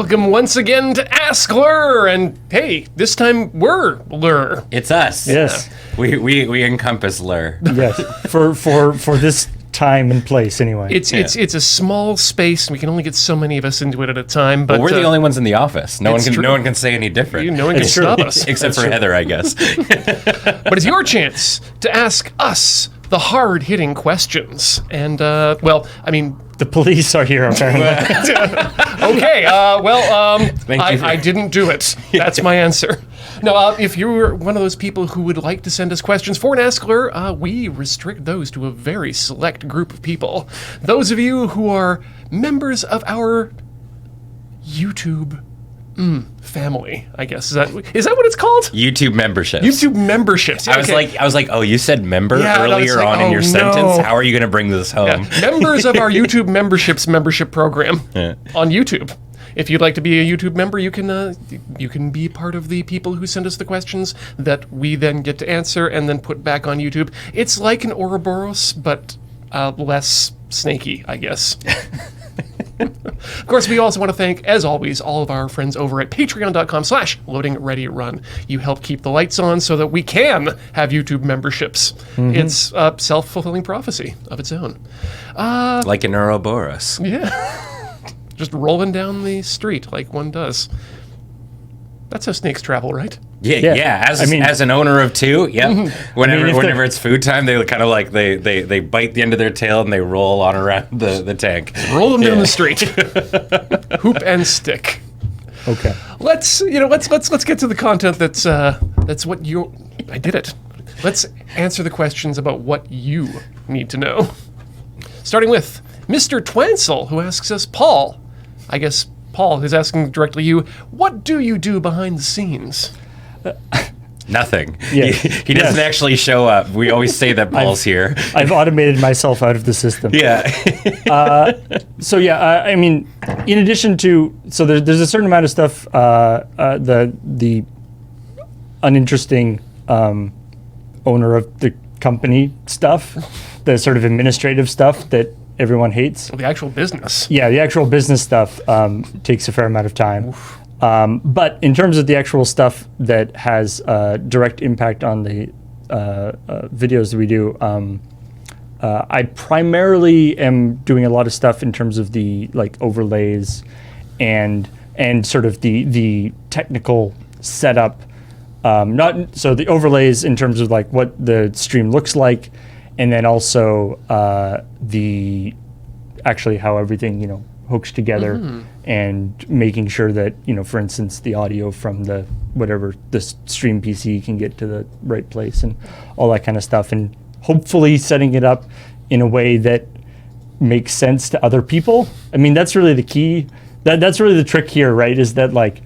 Welcome once again to askLRR, and hey, this time we're LRR. It's us. Yes. We encompass LRR. Yes. For this time and place, anyway. It's a small space, and we can only get so many of us into it at a time. But we're the only ones in the office. No one can say any different. No one can stop us, except for Heather, I guess. But it's your chance to ask us the hard-hitting questions, and the police are here, apparently. okay. Thank you I didn't do it. That's my answer. No, if you're one of those people who would like to send us questions for an askLRR, we restrict those to a very select group of people. Those of you who are members of our YouTube family, I guess. Is that what it's called? YouTube memberships. YouTube memberships. I was like, oh, you said member earlier on in your sentence. How are you going to bring this home? Yeah. Members of our YouTube membership program on YouTube. If you'd like to be a YouTube member, you can be part of the people who send us the questions that we then get to answer and then put back on YouTube. It's like an Ouroboros, but less snaky, I guess. Of course, we also want to thank, as always, all of our friends over at patreon.com/LoadingReadyRun. You help keep the lights on so that we can have YouTube memberships. Mm-hmm. It's a self-fulfilling prophecy of its own. Like an Ouroboros. Yeah. Just rolling down the street like one does. That's how snakes travel, right? Yeah. As an owner of two, yeah. Whenever it's food time, they kind of like they bite the end of their tail and they roll on around the tank. Roll them down the street. Hoop and stick. Okay. Let's get to the content that's what you. I did it. Let's answer the questions about what you need to know. Starting with Mr. Twansel, who asks us, Paul. I guess Paul is asking directly you. What do you do behind the scenes? Nothing. Yeah. He doesn't actually show up. We always say that Paul's here. I've automated myself out of the system. Yeah. In addition to, there's a certain amount of stuff, the uninteresting owner of the company stuff, the sort of administrative stuff that everyone hates. Well, the actual business. Yeah, the actual business stuff takes a fair amount of time. But in terms of the actual stuff that has direct impact on the videos that we do, I primarily am doing a lot of stuff in terms of the overlays and sort of the technical setup. The overlays in terms of what the stream looks like, and then also how everything hooks together, and making sure that for instance the audio from the stream PC can get to the right place and all that kind of stuff, and hopefully setting it up in a way that makes sense to other people. I mean, that's really the key. That's really the trick here, right? Is that a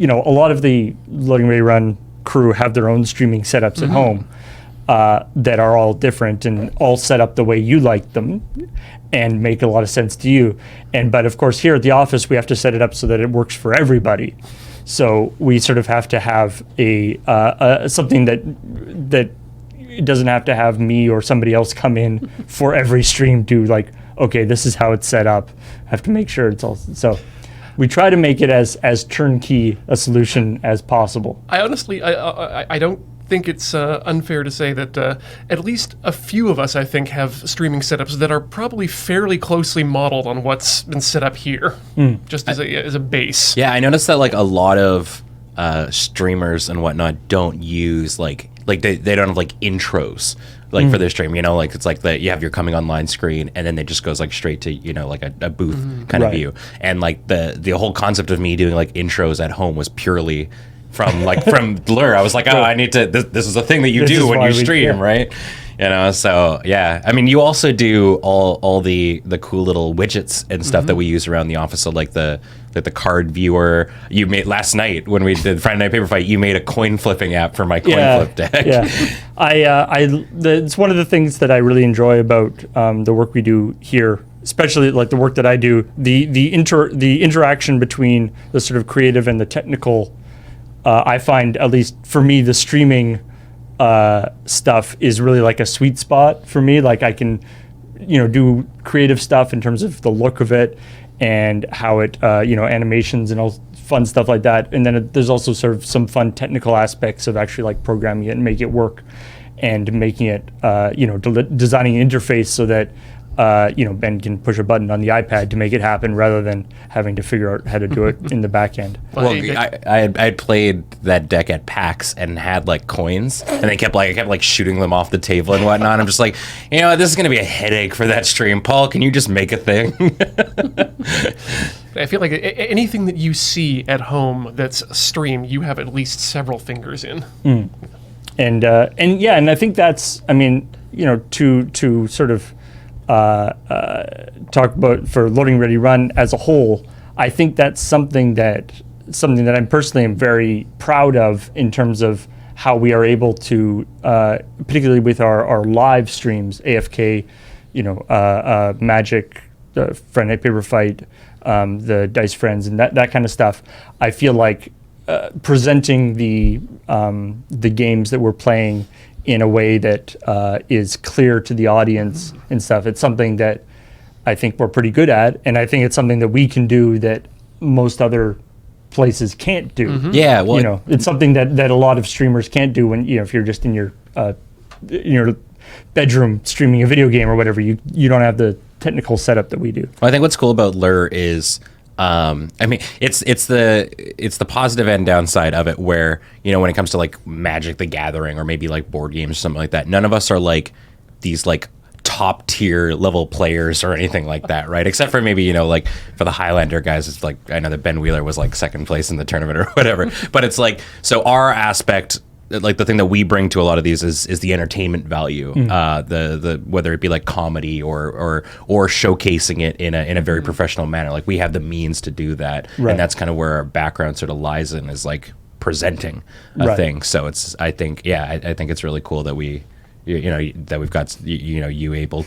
lot of the Loading Ready Run crew have their own streaming setups at home that are all different and all set up the way you like them and make a lot of sense to you. But of course, here at the office, we have to set it up so that it works for everybody. So we sort of have to have a something that it doesn't have to have me or somebody else come in for every stream to okay, this is how it's set up. I have to make sure it's all so. We try to make it as turnkey a solution as possible. I honestly, I don't think it's unfair to say that at least a few of us, I think, have streaming setups that are probably fairly closely modeled on what's been set up here, just as a base. Yeah, I noticed that a lot of streamers and whatnot don't use they don't have intros. For their stream, it's that you have your coming online screen, and then it just goes straight to a booth kind of view. And the whole concept of me doing intros at home was purely from LRR. I was I need to. This is a thing that you do when you stream, right? So yeah. I mean, you also do all the cool little widgets and stuff that we use around the office. So the card viewer you made last night when we did Friday Night Paper Fight. You made a coin flipping app for my coin flip deck. Yeah, it's one of the things that I really enjoy about the work we do here, especially the work that I do. The interaction between the sort of creative and the technical. I find, at least for me, the streaming stuff is really a sweet spot for me. I can, do creative stuff in terms of the look of it, and how it, animations and all fun stuff like that. And then there's also sort of some fun technical aspects of actually like programming it and make it work, and making it, designing an interface so that, Ben can push a button on the iPad to make it happen rather than having to figure out how to do it in the back end. Well, I had played that deck at PAX and had like coins, and I kept shooting them off the table and whatnot. I'm just like, this is gonna be a headache for that stream. Paul, can you just make a thing? I feel like anything that you see at home that's a stream, you have at least several fingers in. And I think that's, to sort of talk about for Loading Ready Run as a whole, I think that's something that I'm personally am very proud of in terms of how we are able to, particularly with our live streams, AFK, Magic, Friend Night Paper Fight, the Dice Friends, and that kind of stuff. I feel like presenting the games that we're playing in a way that is clear to the audience and stuff. It's something that I think we're pretty good at, and I think it's something that we can do that most other places can't do. Yeah, well, it's something that a lot of streamers can't do when if you're just in your bedroom streaming a video game or whatever. You don't have the technical setup that we do. Well, I think what's cool about LRR is, it's the positive and downside of it, where when it comes to like Magic the Gathering or maybe like board games or something like that, none of us are like these like top tier level players or anything like that, right? Except for maybe like for the Highlander guys, it's like I know that Ben Wheeler was like second place in the tournament or whatever, but it's like, so our aspect, like the thing that we bring to a lot of these is the entertainment value, the whether it be like comedy or showcasing it in a very professional manner. Like we have the means to do that, Right. and that's kind of where our background sort of lies in, is like presenting a Right. thing. So it's I think it's really cool that that we've got you able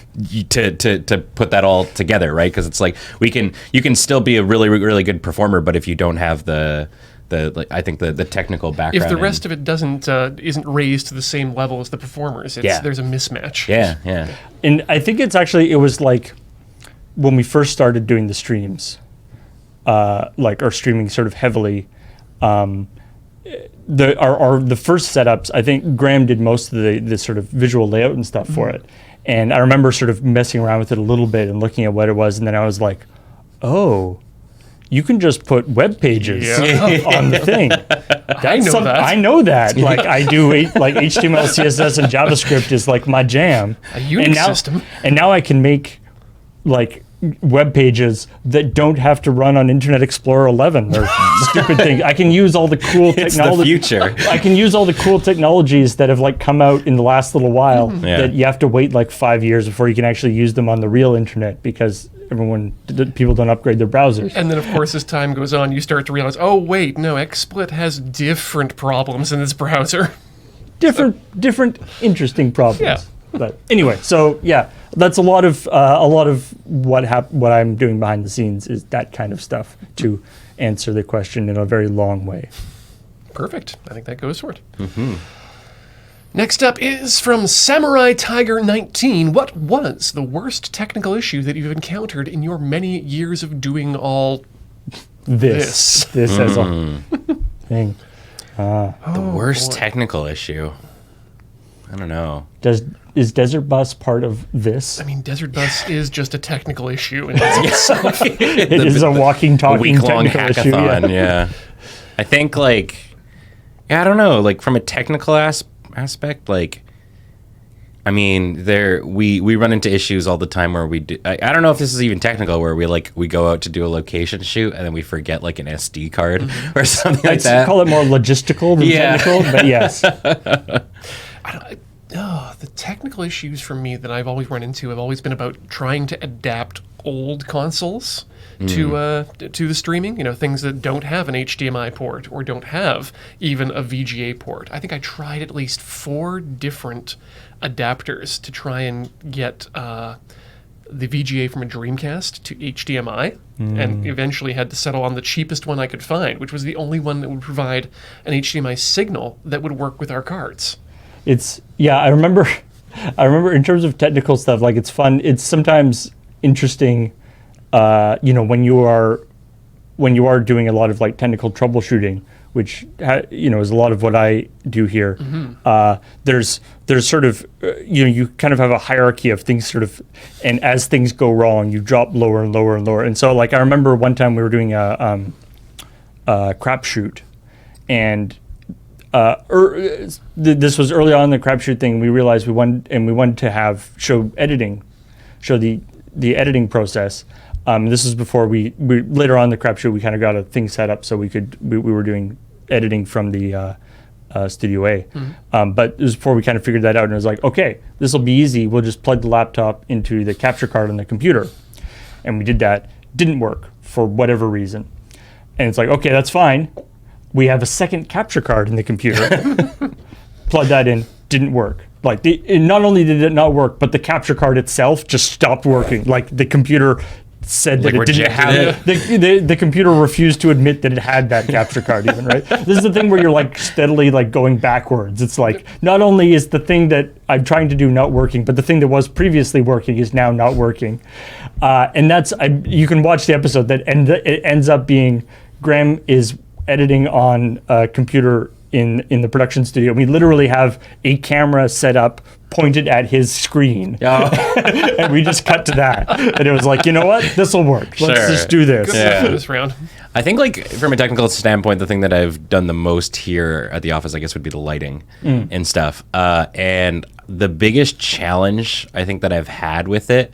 to put that all together, right? Because it's like you can still be a really really good performer, but if you don't have the technical background, If the rest of it isn't raised to the same level as the performers, there's a mismatch. yeah. And I think it was like when we first started doing the streams, or streaming sort of heavily, the first setups, I think Graham did most of the sort of visual layout and stuff for it. And I remember sort of messing around with it a little bit and looking at what it was, and then I was like, oh, you can just put web pages on the thing. I know that. Like I do, like HTML, CSS, and JavaScript is like my jam. A Unix system. And now I can make like web pages that don't have to run on Internet Explorer 11 or stupid things. I can use all the cool technology. It's the future. I can use all the cool technologies that have like come out in the last little while that you have to wait like 5 years before you can actually use them on the real internet, because people don't upgrade their browsers. And then, of course, as time goes on, you start to realize, oh, wait, no, XSplit has different problems in its browser. Different interesting problems. Yeah. But anyway, so yeah, that's a lot of what I'm doing behind the scenes is that kind of stuff to answer the question in a very long way. Perfect. I think that goes for it. Next up is from Samurai Tiger 19. What was the worst technical issue that you've encountered in your many years of doing all this as a thing? The worst technical issue. I don't know. Is Desert Bus part of this? I mean, Desert Bus is just a technical issue in itself. It is a walking, talking week-long technical issue. hackathon. Yeah. I think I don't know. Like from a technical aspect, like, I mean, we run into issues all the time where we do. I don't know if this is even technical, where we go out to do a location shoot and then we forget like an SD card or something like that. I'd call it more logistical than technical, but yes. The technical issues for me that I've always run into have always been about trying to adapt old consoles to the streaming. Things that don't have an HDMI port or don't have even a VGA port. I think I tried at least 4 different adapters to try and get the VGA from a Dreamcast to HDMI, and eventually had to settle on the cheapest one I could find, which was the only one that would provide an HDMI signal that would work with our cards. I remember in terms of technical stuff, like it's fun. It's sometimes interesting when you are doing a lot of like technical troubleshooting, which is a lot of what I do here. There's sort of you kind of have a hierarchy of things sort of, and as things go wrong, you drop lower and lower and lower. And so like I remember one time we were doing a crapshoot, and this was early on in the crapshoot thing. We realized we wanted to show the editing process. This was before we later on in the crapshoot we kind of got a thing set up so we were doing editing from the Studio A. But it was before we kind of figured that out, and it was like, okay, this will be easy. We'll just plug the laptop into the capture card on the computer, and we did that. Didn't work for whatever reason, and it's like, okay, that's fine. We have a second capture card in the computer. Plug that in. Didn't work. Like not only did it not work, but the capture card itself just stopped working. Like the computer said that it didn't have it. The computer refused to admit that it had that capture card even, right? This is the thing where you're like steadily like going backwards. It's like not only is the thing that I'm trying to do not working, but the thing that was previously working is now not working. And you can watch the episode that it ends up being Graham is editing on a computer in the production studio. We literally have a camera set up pointed at his screen. And we just cut to that. And it was like, you know what? This will work. Let's just do this. Good enough for this round. I think like from a technical standpoint, the thing that I've done the most here at the office, I guess, would be the lighting and stuff. And the biggest challenge I think that I've had with it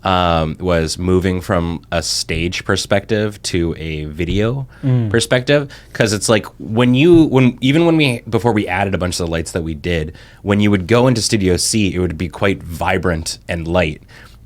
was moving from a stage perspective to a video perspective, because it's like before we added a bunch of the lights that we did, when you would go into Studio C, it would be quite vibrant and light,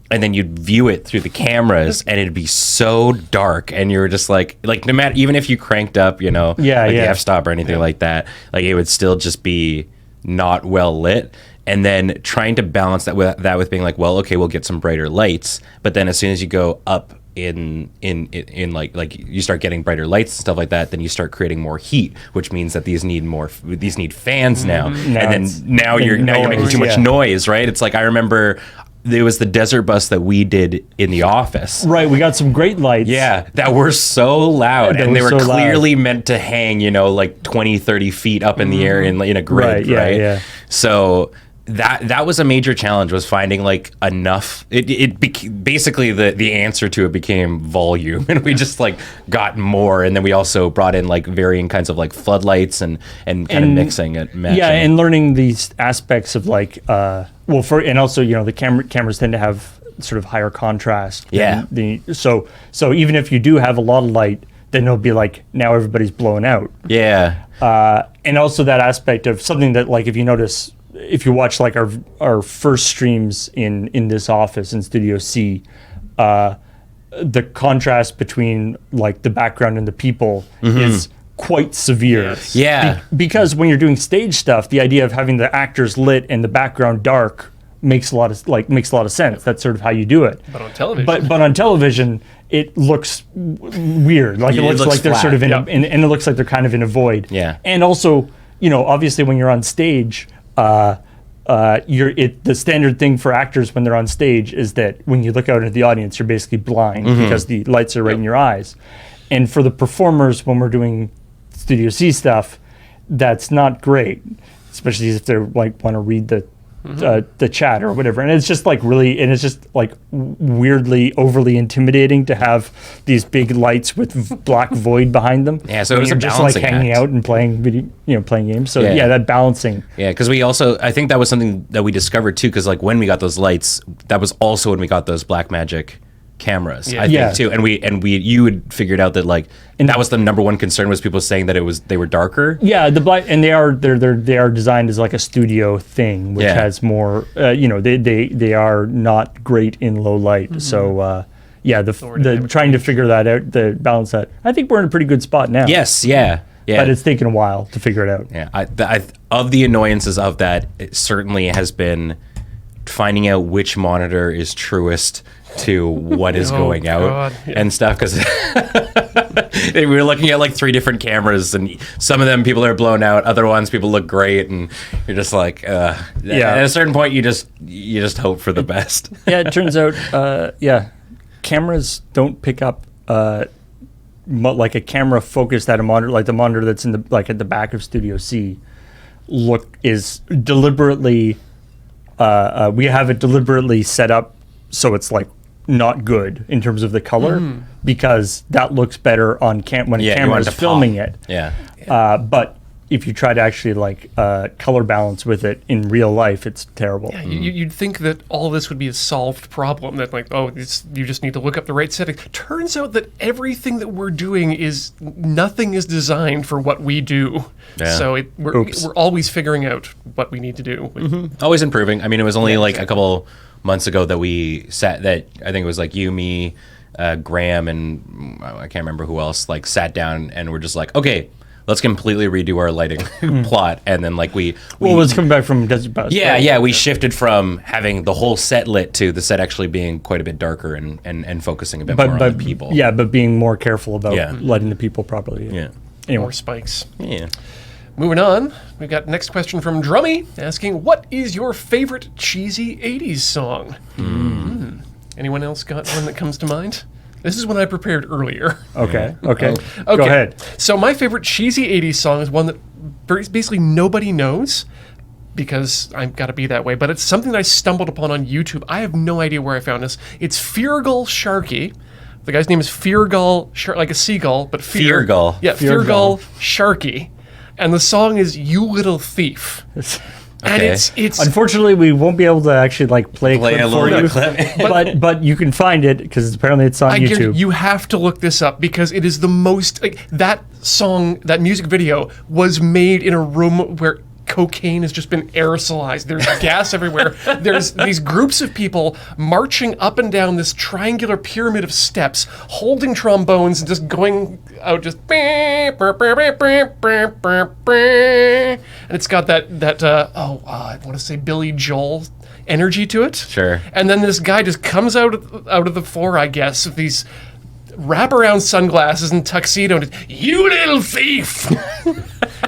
and then you'd view it through the cameras and it'd be so dark, and you were just like no matter, even if you cranked up the f-stop or anything like that, like it would still just be not well lit. And then trying to balance that with being like, well, okay, we'll get some brighter lights, but then as soon as you go up in like you start getting brighter lights and stuff like that, then you start creating more heat, which means that these need fans now, and then now you're making too much noise, right? It's like I remember there was the desert bus that we did in the office. Right, we got some great lights. Yeah, that were so loud, and they were clearly meant to hang, like 20, 30 feet up in the air in a grid, right? Yeah. So that was a major challenge, was finding like enough. Basically the answer to it became volume, and we just like got more, and then we also brought in like varying kinds of like floodlights and kind of mixing it, matching. Yeah, and learning these aspects of like and also the cameras tend to have sort of higher contrast. Yeah. So even if you do have a lot of light, then it'll be like now everybody's blown out. Yeah. And also that aspect of something that like if you watch like our first streams in this office in Studio C, the contrast between like the background and the people is quite severe. Yes. Yeah. Because when you're doing stage stuff, the idea of having the actors lit and the background dark makes a lot of sense. That's sort of how you do it. But on television. But on television, it looks weird. Like it looks like they're flat. sort of and it looks like they're kind of in a void. Yeah. And also, obviously when you're on stage, the standard thing for actors when they're on stage is that when you look out into the audience, you're basically blind because the lights are right in your eyes. And for the performers, when we're doing Studio C stuff, that's not great, especially if they're like want to read the chat or whatever. And it's just like weirdly overly intimidating to have these big lights with black void behind them. Yeah, so it was you're a just like hanging act. out and playing video, playing games. So yeah, that balancing. Yeah, because I think that was something that we discovered too, because like when we got those lights, that was also when we got those Blackmagic cameras, I think too, and you had figured out that like that was the number one concern, was people saying that they were darker. Yeah, the black, and they are designed as like a studio thing, which has more. They are not great in low light. So the trying to figure that out, the balance that. I think we're in a pretty good spot now. Yes, yeah. But it's taken a while to figure it out. Yeah, of the annoyances of that, it certainly has been finding out which monitor is truest to what is going out and stuff, because we were looking at like 3 different cameras, and some of them people are blown out, other ones people look great, and you're just like at a certain point you just hope for the best. Yeah, it turns out cameras don't pick up like a camera focused at a monitor, like the monitor that's in the like at the back of Studio C. Is deliberately we have it deliberately set up so it's like not good in terms of the color because that looks better on when a camera is filming it. Yeah. But if you try to actually like color balance with it in real life, it's terrible. Yeah, you'd think that all this would be a solved problem. That like, you just need to look up the right setting. Turns out that everything that we're doing nothing is designed for what we do. Yeah. So we're always figuring out what we need to do. Always improving. I mean, it was only like a couple months ago that I think it was like you, me, Graham, and I can't remember who else, like sat down and we're just like, okay, let's completely redo our lighting plot. And then like we was coming back from Desert Bus. Yeah, we shifted from having the whole set lit to the set actually being quite a bit darker and focusing a bit more on the people. Yeah, but being more careful about lighting the people properly. Yeah. Anyway. More spikes. Yeah. Moving on, we've got next question from Drummy asking, what is your favorite cheesy 80s song? Anyone else got one that comes to mind? This is one I prepared earlier. Okay. Go ahead. So my favorite cheesy 80s song is one that basically nobody knows because I've got to be that way, but it's something that I stumbled upon on YouTube. I have no idea where I found this. It's Feargull Sharky. The guy's name is Feargull, like a seagull, but Feargull. Yeah, Feargull Sharky. And the song is You Little Thief. And it's unfortunately we won't be able to actually like play a clip for you, but you can find it because apparently it's on YouTube. You have to look this up because it is the most that song, that music video was made in a room where cocaine has just been aerosolized. There's gas everywhere. There's these groups of people marching up and down this triangular pyramid of steps, holding trombones and just going out just and it's got that I want to say Billy Joel energy to it. Sure. And then this guy just comes out of the floor, I guess, with these wraparound sunglasses and tuxedo and you little thief.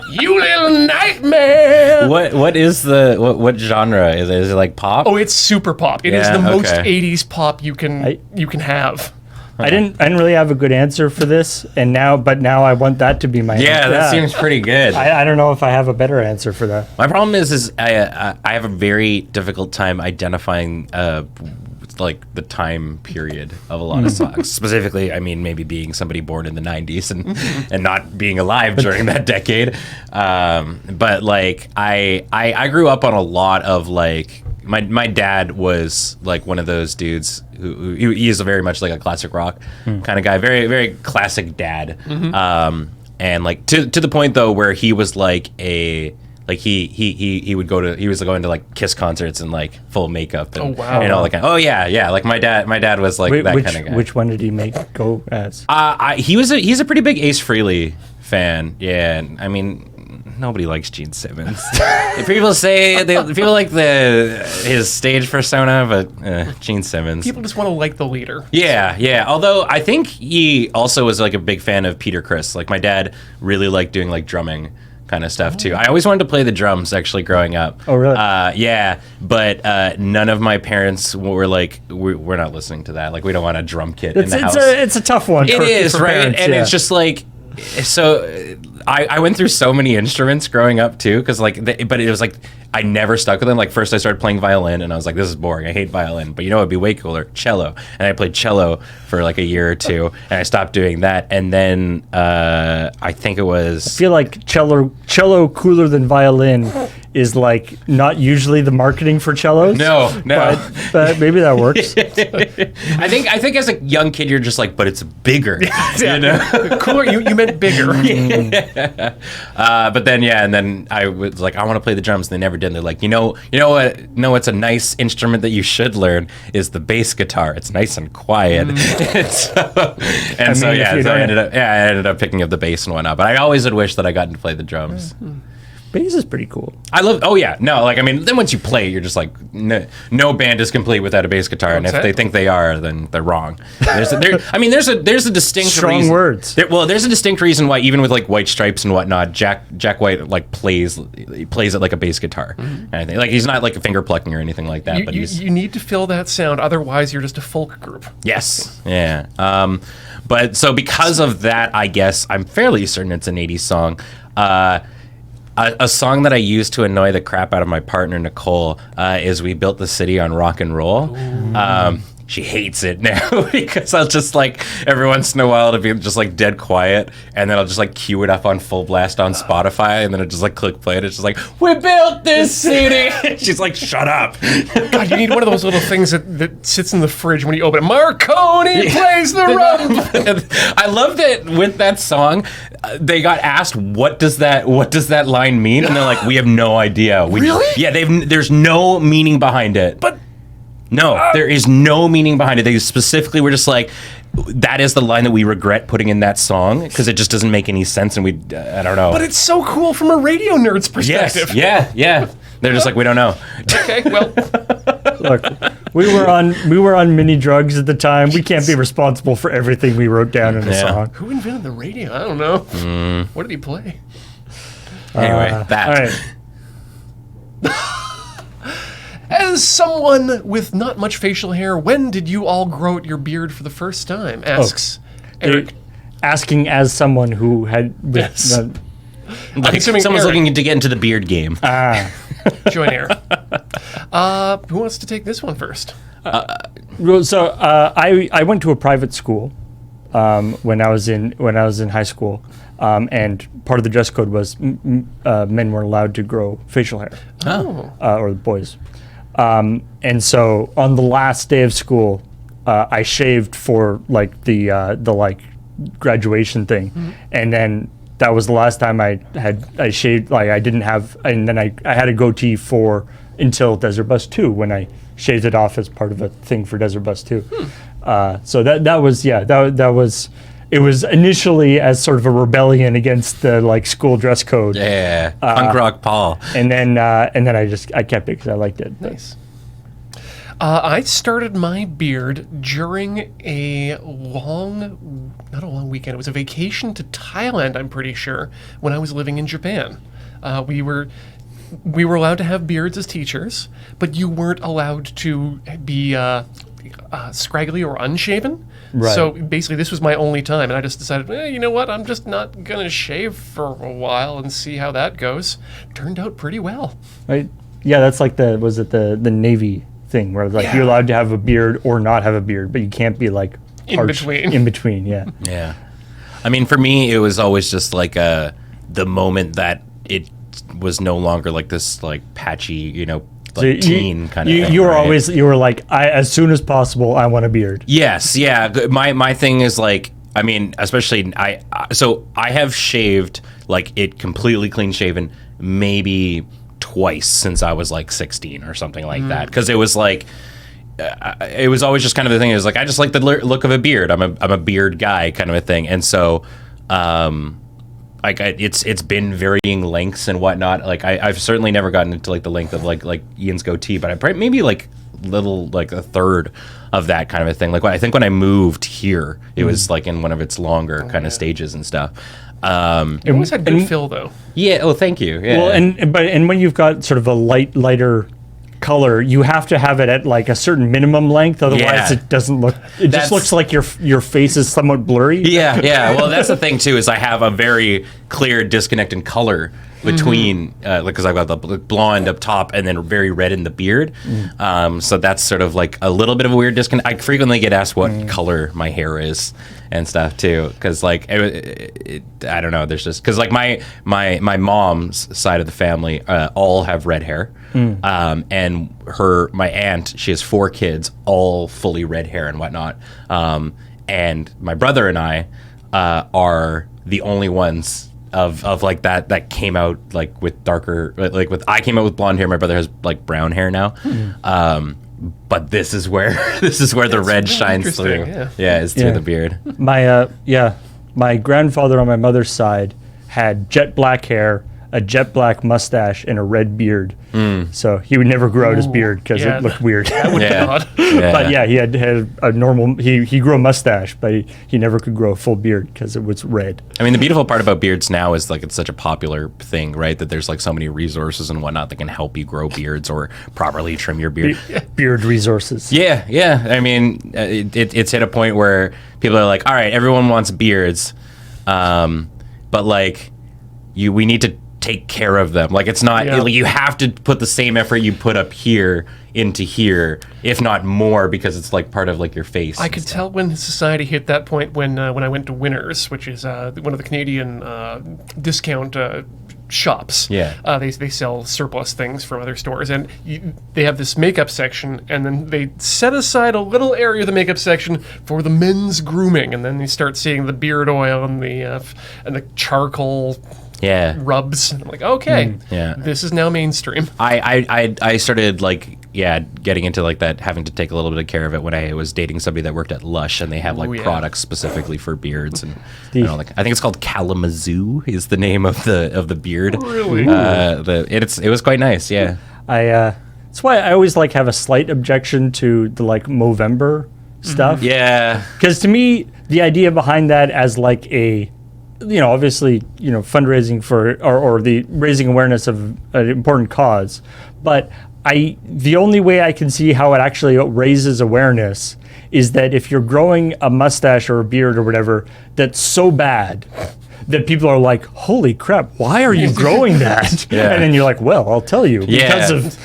You little nightmare. What is what genre is it? Is it like pop? Oh, it's super pop. It is the most 80s pop you can have. I didn't really have a good answer for this, but now I want that to be my answer. That seems pretty good. I don't know if I have a better answer for that. My problem is I have a very difficult time identifying like the time period of a lot of songs. Specifically, I mean, maybe being somebody born in the 90s and not being alive during that decade. But like I grew up on a lot of like my dad was like one of those dudes who he is very much like a classic rock kind of guy, very very classic dad. And like to the point though where he was like he was going to like Kiss concerts and like full makeup and, and all that kind of, like my dad was like that kind of guy. Which one did he go as? He's a pretty big Ace Frehley fan. Yeah, I mean nobody likes Gene Simmons. People like his stage persona, but Gene Simmons. People just want to like the leader. Yeah. Although I think he also was like a big fan of Peter Criss. Like my dad really liked doing like drumming kind of stuff too. I always wanted to play the drums actually growing up. Oh really? But none of my parents were like, we're not listening to that. Like we don't want a drum kit in the house. It's a tough one. It is, right? Parents, and it's just like, so I went through so many instruments growing up too, because like, but it was like I never stuck with them. Like first I started playing violin, and I was like, this is boring. I hate violin. But you know, it'd be way cooler, cello. And I played cello for like a year or two, and I stopped doing that. And then I think it was. I feel like cello cooler than violin is like not usually the marketing for cellos. No. But maybe that works. I think as a young kid you're just like, but it's bigger. You know? Cooler. You meant bigger. But then and then I was like, I want to play the drums. And they never did. And they're like, you know what? No, it's a nice instrument that you should learn is the bass guitar. It's nice and quiet. So I ended up picking up the bass and whatnot. But I always had wished that I got to play the drums. Bass is pretty cool. I love. Oh yeah, no. Like I mean, then once you play, you're just like, no band is complete without a bass guitar, and if they think they are, then they're wrong. There's a distinct Strong reason. words. There's a distinct reason why even with like White Stripes and whatnot, Jack White like plays it like a bass guitar. And I think like he's not like a finger plucking or anything like that. But you need to fill that sound, otherwise you're just a folk group. Yes. Yeah. But so because of that, I guess I'm fairly certain it's an 80s song. A song that I used to annoy the crap out of my partner, Nicole, is We Built the City on Rock and Roll. She hates it now because I'll just like every once in a while to be just like dead quiet, and then I'll just like cue it up on full blast on Spotify, and then I just like click play, and it's just like, we built this city. She's like, shut up. God, you need one of those little things that sits in the fridge when you open it. Marconi plays the rump. I love that with that song, they got asked, what does that line mean? And they're like, we have no idea. Really? Yeah, there's no meaning behind it. But no, there is no meaning behind it. They specifically were just like, that is the line that we regret putting in that song because it just doesn't make any sense, and I don't know. But it's so cool from a radio nerd's perspective. Yes, yeah. They're just like, we don't know. Okay, well. Look, we were on mini drugs at the time. We can't be responsible for everything we wrote down in a song. Who invented the radio? I don't know. What did he play? Anyway, that. All right. As someone with not much facial hair, when did you all grow out your beard for the first time? Asks Eric. Asking as someone who had... Yes. Like assuming someone's Eric. looking to get into the beard game. Join Eric. Who wants to take this one first? So I went to a private school when I was in high school, and part of the dress code was men were allowed to grow facial hair, or boys. And so on the last day of school, I shaved for like the like graduation thing, and then that was the last time I shaved. Like I didn't have, and then I had a goatee until Desert Bus 2 when I shaved it off as part of a thing for Desert Bus 2. So that was. It was initially as sort of a rebellion against the like school dress code. Yeah, punk rock Paul. And then I kept it because I liked it. Nice. I started my beard during not a long weekend. It was a vacation to Thailand, I'm pretty sure, when I was living in Japan. We were allowed to have beards as teachers, but you weren't allowed to be scraggly or unshaven. Right. So basically, this was my only time, and I just decided, you know what? I'm just not gonna shave for a while and see how that goes. Turned out pretty well. Right? Yeah, that's like the Navy thing where like you're allowed to have a beard or not have a beard, but you can't be like In between. In between, yeah. Yeah. I mean, for me, it was always just like the moment that it was no longer like this like patchy, like teen kind of thing. You were always like, as soon as possible, I want a beard. Yes, yeah. My thing is like, I mean, especially I have shaved like it completely clean shaven maybe twice since I was like 16 or something like that, because it was like it was always just kind of the thing. It was like I just like the look of a beard. I'm a beard guy kind of a thing, and so like it's been varying lengths and whatnot. Like I've certainly never gotten into like the length of like Ian's goatee, but I probably maybe like little like a third of that kind of a thing. Like I think when I moved here, it was like in one of its longer kind of stages and stuff. It always had good fill though. Yeah. Oh, thank you. Yeah. Well, and when you've got sort of a lighter color, you have to have it at like a certain minimum length, otherwise it doesn't look. It just looks like your face is somewhat blurry. Yeah, yeah. Well, that's the thing too, is I have a very clear disconnect in color between, because I've got the blonde up top and then very red in the beard. So that's sort of like a little bit of a weird disconnect. I frequently get asked what color my hair is and stuff too, because like I don't know. There's just because like my mom's side of the family all have red hair, and my aunt, she has 4 kids, all fully red hair and whatnot. And my brother and I are the only ones of like that came out like with darker, like with I came out with blonde hair. My brother has like brown hair now. But this is where the red really shines through. Yeah. It's through the beard. My grandfather on my mother's side had jet black hair, a jet black mustache, and a red beard. So he would never grow out his beard because yeah, it looked weird. That would be odd. But yeah, he had a normal. He grew a mustache, but he never could grow a full beard because it was red. I mean, the beautiful part about beards now is like it's such a popular thing, right? That there's like so many resources and whatnot that can help you grow beards or properly trim your beard. Beard resources. Yeah. I mean, it's hit a point where people are like, all right, everyone wants beards, but like, we need to take care of them. Like, it's not like you have to put the same effort you put up here into here, if not more, because it's like part of like your face. I could tell when society hit that point when I went to Winners, which is one of the Canadian discount shops. Yeah. They sell surplus things from other stores, and they have this makeup section, and then they set aside a little area of the makeup section for the men's grooming, and then you start seeing the beard oil and the charcoal rubs. I'm like, okay, this is now mainstream. I started like getting into like that, having to take a little bit of care of it when I was dating somebody that worked at Lush, and they have like products specifically for beards, and you know, like I think it's called Kalamazoo is the name of the beard. Really? It was quite nice. Yeah. That's why I always like have a slight objection to the like Movember stuff. Yeah. Because to me, the idea behind that as like a obviously, fundraising for or the raising awareness of an important cause, but the only way I can see how it actually raises awareness is that if you're growing a mustache or a beard or whatever that's so bad that people are like, holy crap, why are you growing that? And then you're like, well, I'll tell you. Because of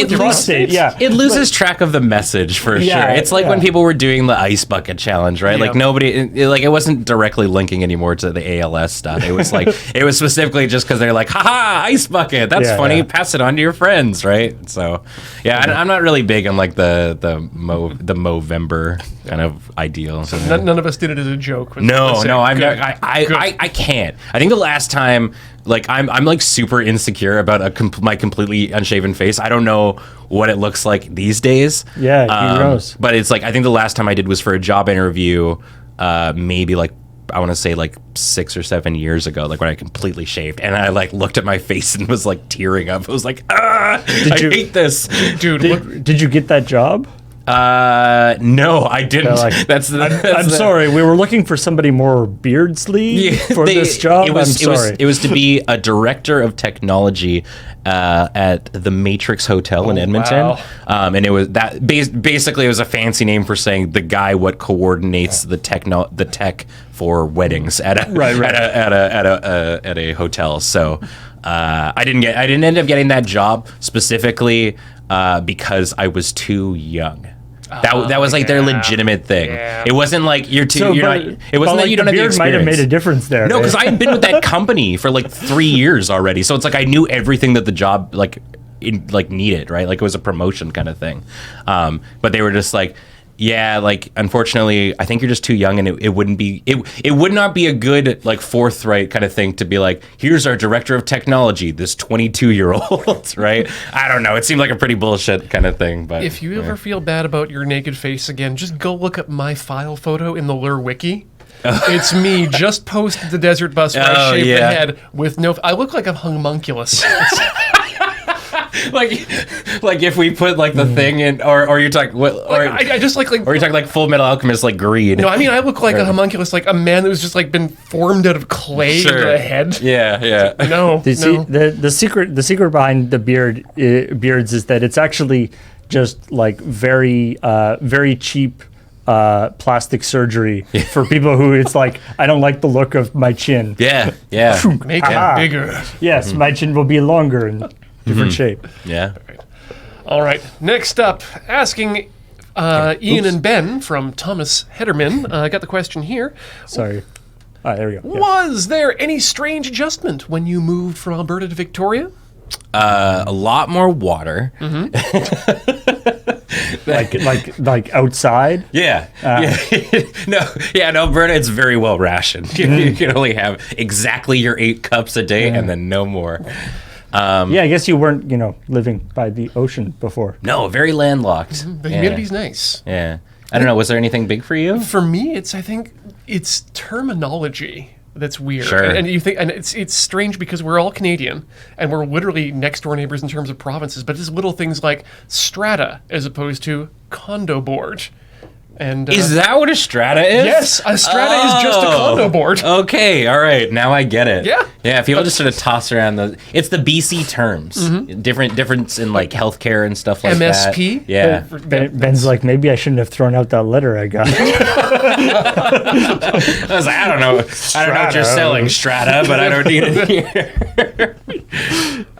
prostate. It loses track of the message for sure. It's like when people were doing the ice bucket challenge, right? Like nobody, it wasn't directly linking anymore to the ALS stuff. It was like, it was specifically just because they're like, haha, ice bucket. That's funny. Pass it on to your friends, right? So, I'm not really big on like the Movember kind of ideal. So none of us did it as a joke. No, I can't. I think the last time, like, I'm like super insecure about my completely unshaven face. I don't know what it looks like these days. Yeah, gross. But it's like, I think the last time I did was for a job interview, maybe like, I want to say like 6 or 7 years ago, like when I completely shaved, and I like looked at my face and was like tearing up. I was like, I hate this. Dude, did you get that job? No, I didn't. Like, I'm sorry. We were looking for somebody more Beardsley for this job. I'm sorry. It was to be a director of technology at the Matrix Hotel in Edmonton. Wow. And it was that basically it was a fancy name for saying the guy what coordinates the tech for weddings at a hotel. So I didn't end up getting that job specifically because I was too young. That was like their legitimate thing. Yeah. It wasn't like you're too. It wasn't that you don't have the experience. Might have made a difference there. No, because I had been with that company for like 3 years already. So it's like I knew everything that the job needed. Right, like it was a promotion kind of thing. But they were just like, yeah, like unfortunately, I think you're just too young, and it wouldn't be it would not be a good like forthright kind of thing to be like, here's our director of technology, this 22-year-old, right? I don't know. It seemed like a pretty bullshit kind of thing. But if you ever feel bad about your naked face again, just go look up my file photo in the Lure wiki. It's me just post the desert bus where I shaved the head with no. I look like a homunculus. like if we put like the thing in, or you're talking, I just like, or you're talking like Full Metal Alchemist, like green. No, I mean I look like a homunculus, like a man that was just like been formed out of clay into a head. Yeah. No. The secret behind the beards is that it's actually just like very cheap plastic surgery for people who it's like, I don't like the look of my chin. Yeah. Make it bigger. Yes, my chin will be longer and different shape. Yeah. All right. Next up, asking Ian and Ben from Thomas Hederman. I got the question here. Sorry. There we go. Yeah. Was there any strange adjustment when you moved from Alberta to Victoria? A lot more water. like outside. Yeah. In Alberta it's very well rationed. You can only have exactly your 8 cups a day and then no more. I guess you weren't, living by the ocean before. No, very landlocked. The humidity's nice. Yeah. I don't know. Was there anything big for you? For me, I think it's terminology that's weird. Sure. And you think, and it's strange because we're all Canadian and we're literally next door neighbors in terms of provinces, but it's little things like strata as opposed to condo board. And Is that what a strata is? yes, a strata is just a condo board. Okay, all right, now I get it. Yeah. Yeah, people just sort of toss around it's the BC terms. Difference in like healthcare and stuff like that. MSP? Yeah. Ben's like, maybe I shouldn't have thrown out that letter I got. I was like, I don't know what you're selling, strata, but I don't need it here.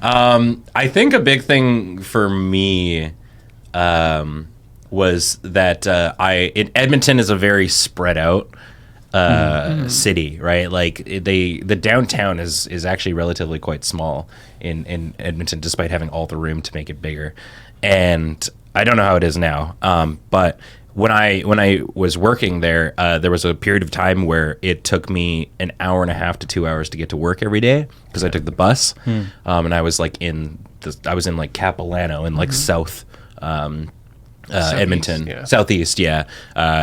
I think a big thing for me was that Edmonton is a very spread out city, right? Like the downtown is actually relatively quite small in Edmonton, despite having all the room to make it bigger. And I don't know how it is now, but when I was working there, there was a period of time where it took me an hour and a half to 2 hours to get to work every day because I took the bus, and I was like in like Capilano in like South. Edmonton, yeah. Southeast, yeah.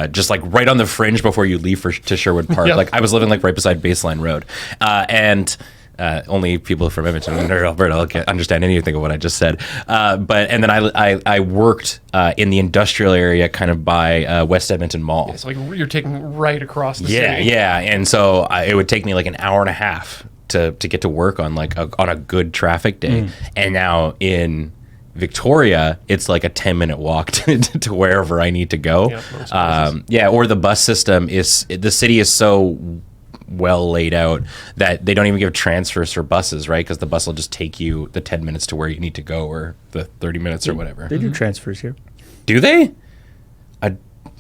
Just like right on the fringe before you leave to Sherwood Park. Yep. Like I was living like right beside Baseline Road. And only people from Edmonton or Alberta can't understand anything of what I just said. And then I worked in the industrial area kind of by West Edmonton Mall. It's like you're taking right across the Yeah, city. yeah. And so it would take me like an hour and a half to get to work on like on a good traffic day. And now in Victoria, it's like a 10-minute walk to wherever I need to go. Or the bus system the city is so well laid out that they don't even give transfers for buses, right? Because the bus will just take you the 10 minutes to where you need to go, or the 30 minutes or whatever. They do transfers here. Do they?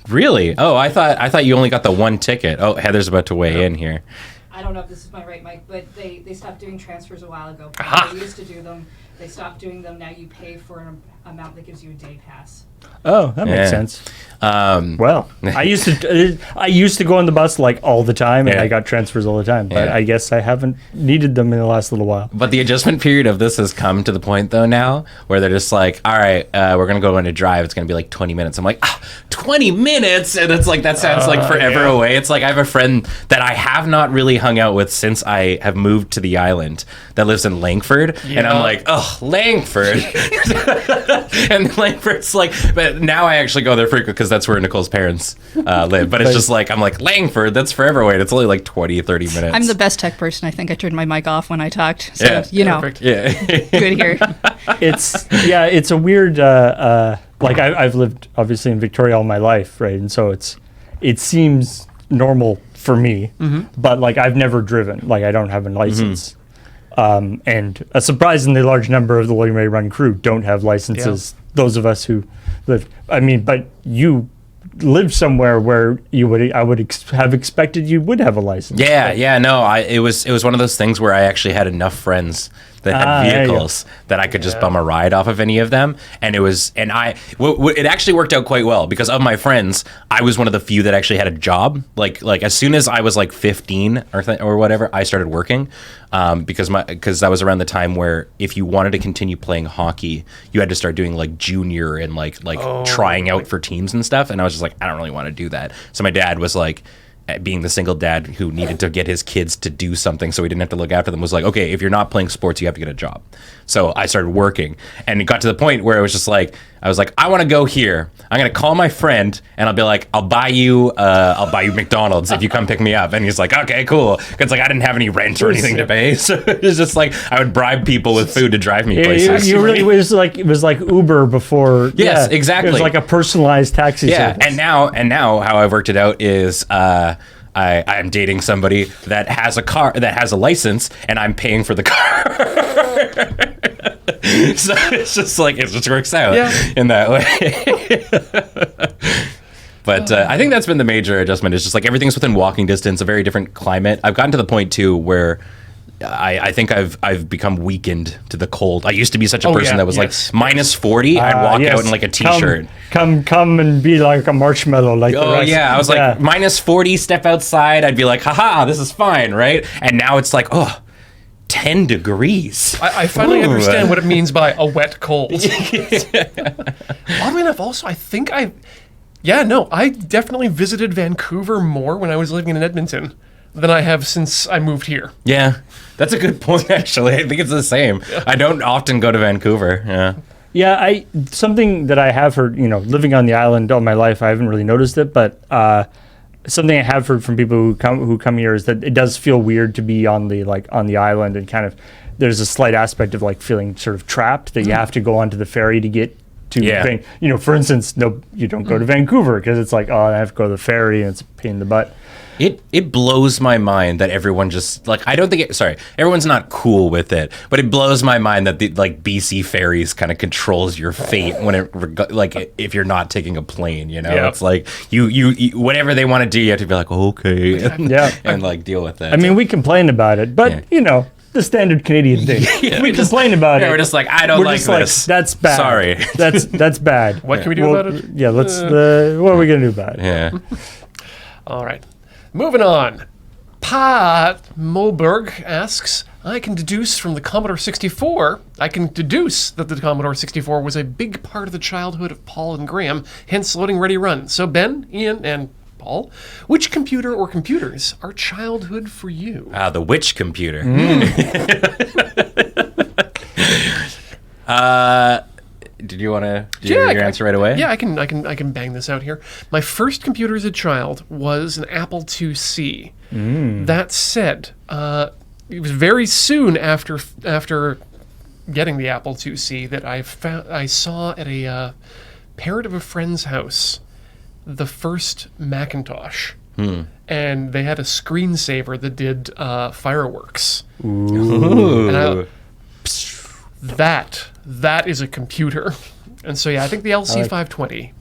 Really? Oh, I thought you only got the one ticket. Oh, Heather's about to weigh in here. I don't know if this is my right mic, but they stopped doing transfers a while ago. Aha. They used to do them. They stopped doing them. Now you pay for an amount that gives you a day pass. Oh, that makes sense. Well, I used to go on the bus like all the time, and I got transfers all the time. But I guess I haven't needed them in the last little while. But the adjustment period of this has come to the point, though, now where they're just like, all right, we're going to go on a drive. It's going to be like 20 minutes. I'm like, 20 minutes? And it's like, that sounds like forever away. It's like I have a friend that I have not really hung out with since I have moved to the island that lives in Langford. Yeah. And I'm like, oh, Langford. And Langford's like, but now I actually go there frequently because that's where Nicole's parents live. But it's just like, I'm like, Langford, that's forever away. And it's only like 20, 30 minutes. I'm the best tech person. I think I turned my mic off when I talked. So, you know, Perfect. Yeah. good here. It's a weird, like I've lived obviously in Victoria all my life, right? And so it seems normal for me, but like I've never driven, like I don't have a license. And a surprisingly large number of the Loading Ready Run crew don't have licenses. Those of us who live, I mean, but you live somewhere where I would have expected you would have a license. Yeah, no, it was one of those things where I actually had enough friends that had vehicles that I could just bum a ride off of any of them, and it actually worked out quite well because of my friends. I was one of the few that actually had a job. Like as soon as I was like 15 or whatever, I started working because that was around the time where if you wanted to continue playing hockey, you had to start doing like junior and like trying out for teams and stuff. And I was just like, I don't really want to do that. So my dad was like, being the single dad who needed to get his kids to do something so he didn't have to look after them, was like, okay, if you're not playing sports, you have to get a job. So I started working, and it got to the point where it was just like, I was like, I want to go here. I'm going to call my friend and I'll be like, I'll buy you McDonald's if you come pick me up. And he's like, okay, cool. Cause like, I didn't have any rent or anything to pay. So it was just like, I would bribe people with food to drive me places. It was like Uber before. Yes, exactly. It was like a personalized taxi service. And now how I've worked it out is, I'm dating somebody that has a license, and I'm paying for the car. So it's just like, it just works out in that way. But I think that's been the major adjustment. It's just like everything's within walking distance, a very different climate. I've gotten to the point too where I think I've become weakened to the cold. I used to be such a person that was like minus 40. I'd walk out in like a t-shirt. Come and be like a marshmallow. Like the rest. I was like minus 40. Step outside. I'd be like, haha, this is fine, right? And now it's like 10 degrees. I finally understand what it means by a wet cold. Oddly enough, also I think I definitely visited Vancouver more when I was living in Edmonton. than I have since I moved here. Yeah, that's a good point. Actually, I think it's the same. I don't often go to Vancouver. Yeah. Yeah, something that I have heard, living on the island all my life, I haven't really noticed it, but something I have heard from people who come here is that it does feel weird to be on the island, and kind of there's a slight aspect of like feeling sort of trapped, that you have to go onto the ferry to get to for instance, no, you don't go to Vancouver because it's like, oh, I have to go to the ferry and it's a pain in the butt. It blows my mind that everyone just like, I don't think everyone's not cool with it, but it blows my mind that the like BC Ferries kind of controls your fate when it like if you're not taking a plane, it's like you whatever they want to do, you have to be like, okay, and like deal with it. I mean, we complain about it, but the standard Canadian thing. We complain about it. We're just like, I don't like this. That's bad. Sorry. That's bad. What can we do about it? Yeah, what are we gonna do about it? Yeah. All right. Moving on. Pat Moberg asks, I can deduce that the Commodore 64 was a big part of the childhood of Paul and Graham, hence Loading Ready Run. So Ben, Ian, and Paul, which computer or computers are childhood for you? The which computer? Did you want to do your answer right away? Yeah, I can bang this out here. My first computer as a child was an Apple IIc. That said, it was very soon after getting the Apple IIc that I saw at a parent of a friend's house the first Macintosh. And they had a screensaver that did fireworks. Ooh. And that is a computer. And so, I think the LC520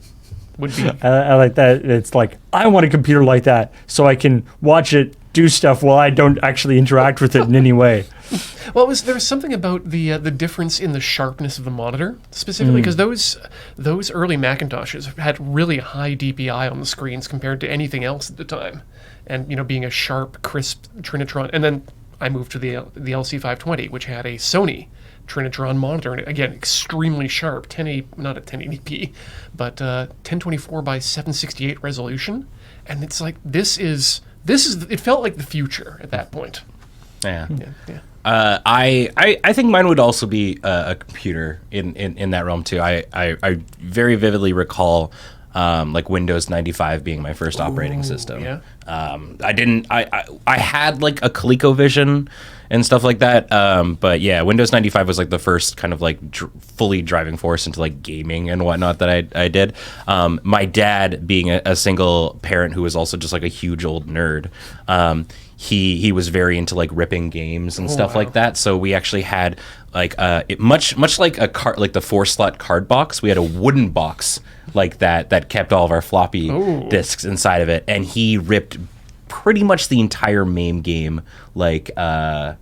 would be. I like that. It's like, I want a computer like that so I can watch it do stuff while I don't actually interact with it in any way. Well, there was something about the difference in the sharpness of the monitor, specifically because those early Macintoshes had really high DPI on the screens compared to anything else at the time. And, being a sharp, crisp Trinitron. And then I moved to the LC520, which had a Sony Trinitron monitor, and again, extremely sharp, not at 1080p, but 1024 by 768 resolution, and it's like this is it felt like the future at that point. Yeah. I think mine would also be a computer in that realm too. I very vividly recall like Windows 95 being my first operating system. Yeah. I had like a ColecoVision and stuff like that. But yeah, Windows 95 was like the first kind of like fully driving force into like gaming and whatnot that I did. My dad, being a single parent who was also just like a huge old nerd, he was very into like ripping games and stuff like that. So we actually had like much like a card, like the 4-slot card box. We had a wooden box like that kept all of our floppy disks inside of it, and he ripped pretty much the entire MAME game library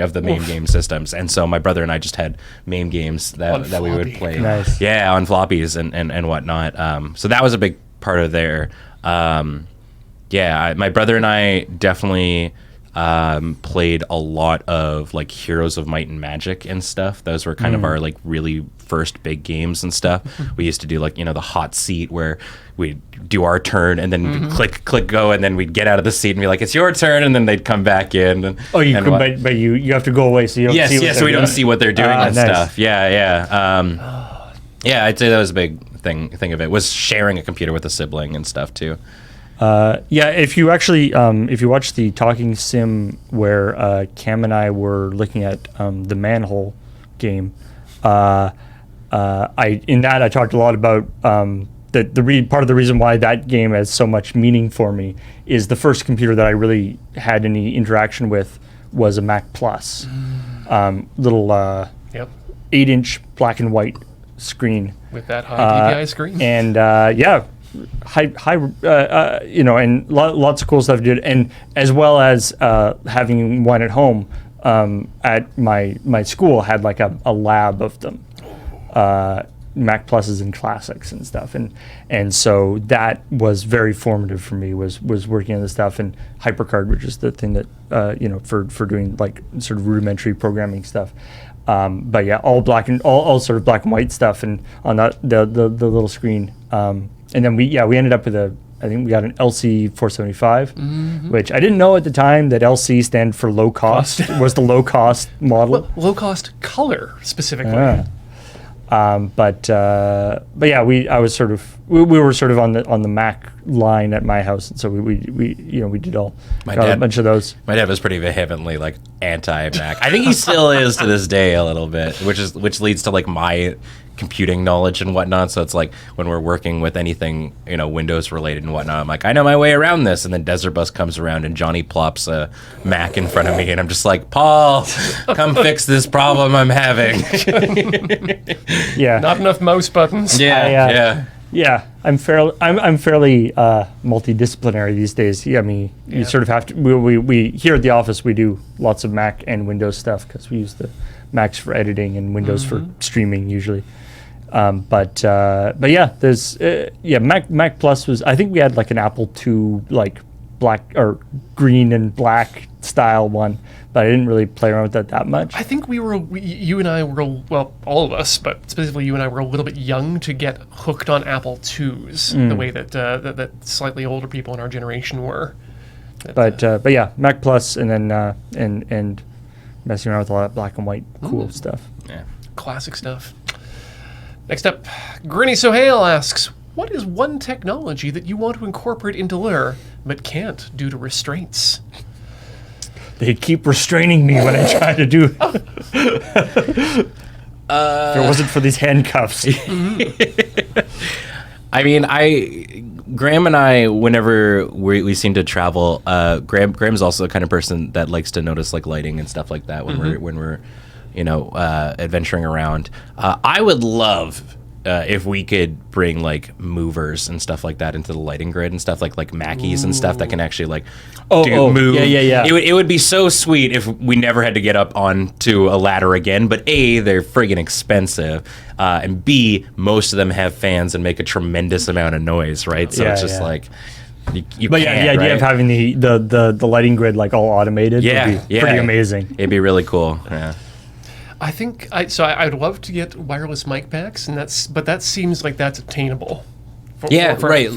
of the MAME game systems. And so my brother and I just had MAME games that we would play. Nice. Yeah, on floppies and whatnot. So that was a big part of there. My brother and I definitely played a lot of like Heroes of Might and Magic and stuff. Those were kind of our like really first big games and stuff. We used to do like, the hot seat where we'd do our turn and then we'd click go, and then we'd get out of the seat and be like, it's your turn, and then they'd come back in. And, but you have to go away so you don't see what so we don't see what they're doing and nice. stuff. Yeah. I'd say that was a big thing of it, was sharing a computer with a sibling and stuff too. If you actually if you watch the talking sim where Cam and I were looking at the manhole game, I talked a lot about part of the reason why that game has so much meaning for me is the first computer that I really had any interaction with was a Mac Plus, little 8-inch black and white screen with that high DPI screen, and high and lots of cool stuff did, and as well as having one at home at my school had like a lab of them, Mac Pluses and classics and stuff, and so that was very formative for me, was working on this stuff, and HyperCard, which is the thing that for doing like sort of rudimentary programming stuff. But yeah, all sort of black and white stuff, and on the little screen. And then we ended up with I think we got an LC 475, which I didn't know at the time that LC stand for low cost was the low cost model. Well, low cost color specifically. But yeah, we were sort of on the Mac line at my house, and so we did a bunch of those. My dad was pretty vehemently like anti-Mac. I think he still is to this day a little bit, which leads to like my computing knowledge and whatnot. So it's like when we're working with anything, Windows related and whatnot, I'm like, I know my way around this. And then Desert Bus comes around and Johnny plops a Mac in front of me, and I'm just like, Paul, come fix this problem I'm having. Yeah, Not enough mouse buttons. Yeah. I'm fairly multidisciplinary these days. Yeah, I mean, you sort of have to. We here at the office we do lots of Mac and Windows stuff because we use the Macs for editing and Windows for streaming usually. But yeah, there's Mac Plus was, I think we had like an Apple II like black or green and black style one, but I didn't really play around with that much. I think you and I were, well, all of us, but specifically you and I were a little bit young to get hooked on Apple IIs the way that slightly older people in our generation were. But yeah, Mac Plus, and then and messing around with a lot of black and white cool stuff. Yeah. Classic stuff. Next up, Grinny Sohail asks, what is one technology that you want to incorporate into LIR but can't due to restraints? They keep restraining me when I try to do. If it wasn't for these handcuffs. I mean, Graham and I, whenever we seem to travel, Graham's also the kind of person that likes to notice like lighting and stuff like that when we're adventuring around. I would love if we could bring like movers and stuff like that into the lighting grid and stuff like Mackies and stuff that can actually like move. Yeah. It would be so sweet if we never had to get up onto a ladder again. But A, they're friggin' expensive, and B, most of them have fans and make a tremendous amount of noise, right? So it's just like you But can't, yeah, the idea right? of having the lighting grid like all automated would be pretty amazing. It'd be really cool. Yeah. I think I'd love to get wireless mic packs, but that seems like that's attainable. For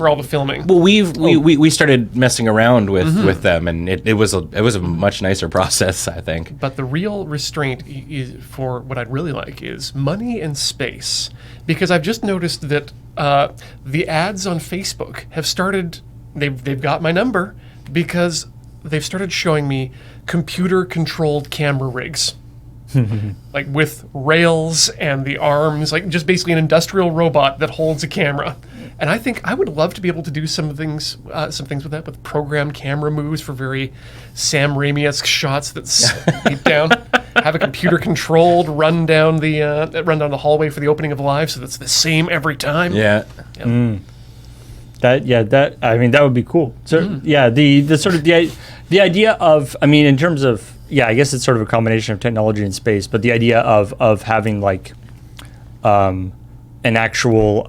all the filming. Well, we started messing around with them, and it was a much nicer process, I think. But the real restraint is, for what I'd really like, is money and space, because I've just noticed that the ads on Facebook have started. They've got my number because they've started showing me computer-controlled camera rigs. Like with rails and the arms, like just basically an industrial robot that holds a camera. And I think I would love to be able to do some things with that, with programmed camera moves for very Sam Raimi-esque shots that sweep down. Have a computer-controlled run down the hallway for the opening of live, so that's the same every time. Yeah. That would be cool. So yeah, the sort of the idea of, I mean, in terms of, yeah, I guess it's sort of a combination of technology and space, but the idea of having like an actual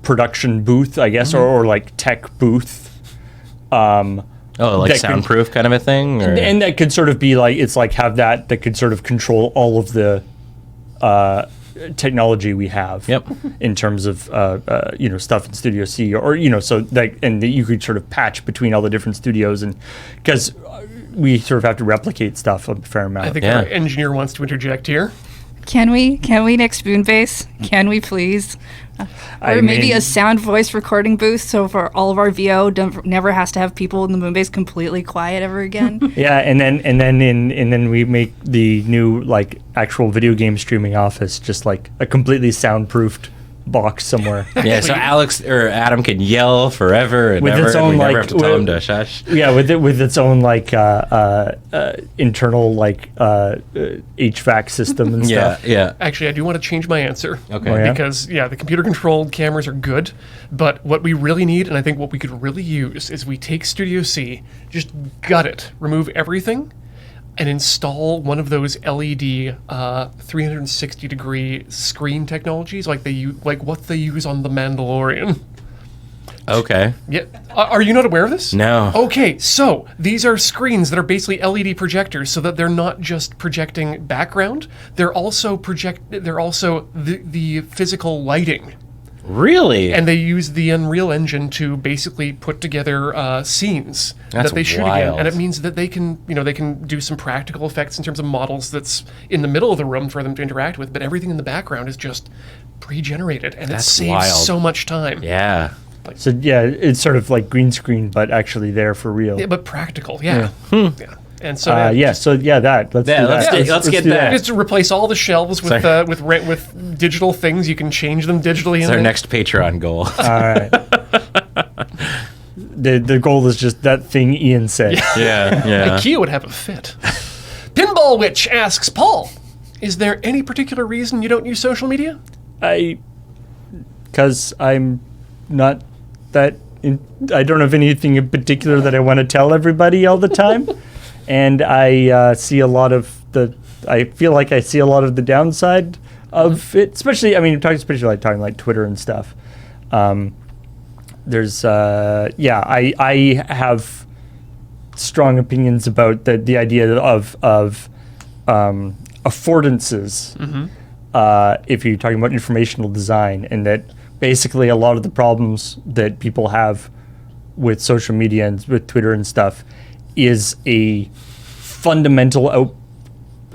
production booth, I guess, or like tech booth. Like soundproof kind of a thing, or? And that could sort of be like, it's like have that could sort of control all of the technology we have. Yep. In terms of stuff in Studio C, or so like, and you could sort of patch between all the different studios, and because we sort of have to replicate stuff a fair amount. I think our engineer wants to interject here. Can we next Spoonbase? Can we please? Or maybe a sound voice recording booth, so for all of our VO never has to have people in the Moonbase completely quiet ever again. Yeah, and then we make the new like actual video game streaming office just like a completely soundproofed box somewhere. Yeah, so Alex or Adam can yell forever and with never, its own, and we like, never have to tell him to shush. Yeah, with its own like internal like HVAC system and stuff. Yeah. Actually, I do want to change my answer. Okay. Oh, yeah? Because, the computer-controlled cameras are good, but what we really need, and I think what we could really use, is we take Studio C, just gut it, remove everything, and install one of those LED 360-degree screen technologies like what they use on The Mandalorian. Okay. Yeah, are you not aware of this? No. Okay, so these are screens that are basically LED projectors, so that they're not just projecting background; they're also the physical lighting Really? And they use the Unreal Engine to basically put together scenes That's that they shoot wild. again. And it means that they can do some practical effects in terms of models that's in the middle of the room for them to interact with, but everything in the background is just pre-generated, and it saves wild. so much time. Yeah. So yeah, it's sort of like green screen, but actually there for real. Yeah, but practical, yeah. And so that. Let's do that. let's get do that. just to replace all the shelves with digital things. You can change them digitally. It's our next Patreon goal. All right. The goal is just that thing Ian said. Yeah. IKEA would have a fit. Pinball Witch asks, Paul, is there any particular reason you don't use social media? Because I'm not that. I don't have anything in particular that I want to tell everybody all the time. And I see a lot of I feel like I see a lot of the downside of it, especially, talking like Twitter and stuff. There's, I have strong opinions about the idea of affordances, if you're talking about informational design, and that basically a lot of the problems that people have with social media and with Twitter and stuff is a fundamental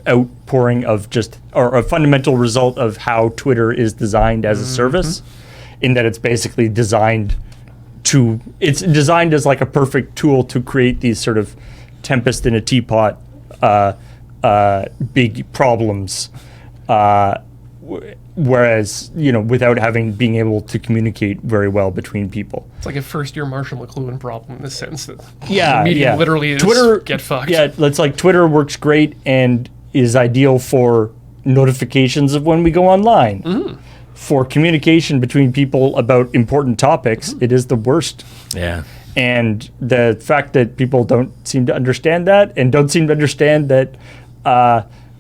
outpouring of or a fundamental result of how Twitter is designed as a service, in that it's basically designed as like a perfect tool to create these sort of tempest in a teapot big problems, whereas without being able to communicate very well between people. It's like a first-year Marshall McLuhan problem in the sense that the media literally is Twitter get fucked. Yeah, it's like Twitter works great and is ideal for notifications of when we go online. For communication between people about important topics, it is the worst. Yeah. And the fact that people don't seem to understand that, and don't seem to understand that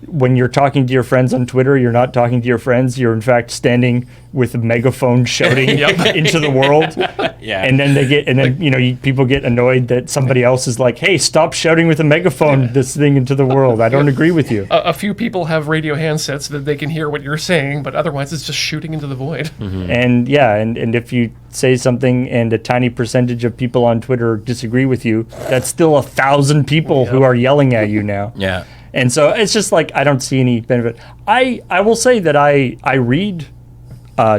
when you're talking to your friends on Twitter, you're not talking to your friends. You're in fact standing with a megaphone shouting into the world. Yeah. And then people get annoyed that somebody else is like, "Hey, stop shouting with a megaphone this thing into the world. I don't agree with you." A few people have radio handsets that they can hear what you're saying, but otherwise it's just shooting into the void. And and if you say something and a tiny percentage of people on Twitter disagree with you, that's still 1,000 people who are yelling at you now. Yeah. And so it's just like, I don't see any benefit. I will say that I read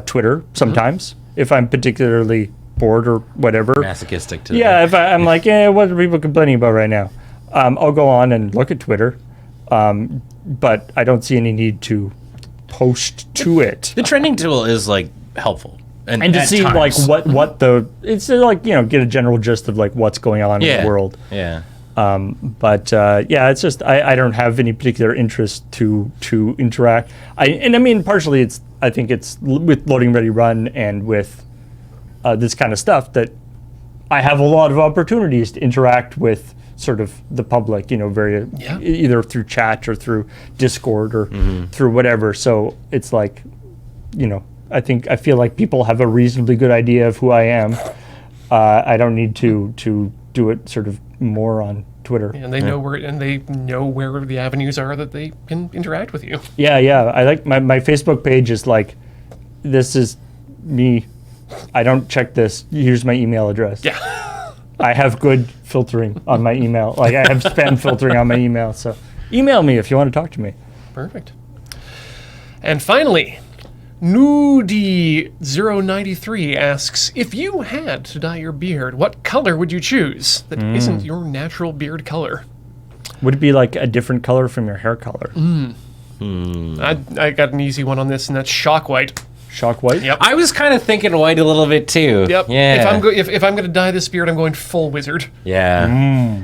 Twitter sometimes if I'm particularly bored or whatever. Masochistic to Yeah, if I'm like, what are people complaining about right now? I'll go on and look at Twitter, but I don't see any need to post to it. The trending tool is like helpful. And to see times. like it's like, get a general gist of like what's going on in the world. Yeah. It's just I don't have any particular interest to interact. Partially I think it's with LoadingReadyRun and with this kind of stuff that I have a lot of opportunities to interact with sort of the public, either through chat or through Discord or through whatever. So it's like, I feel like people have a reasonably good idea of who I am. I don't need to do it sort of more on Twitter. And they know where the avenues are that they can interact with you. Yeah. I like my Facebook page is like, this is me. I don't check this. Here's my email address. Yeah. I have good filtering on my email. Like I have spam filtering on my email. So email me if you want to talk to me. Perfect. And finally, Nudie093 asks, if you had to dye your beard, what color would you choose that isn't your natural beard color? Would it be like a different color from your hair color? I got an easy one on this, and that's shock white. Shock white? Yep. I was kind of thinking white a little bit too. Yep. Yeah. If I'm going to dye this beard, I'm going full wizard. Yeah.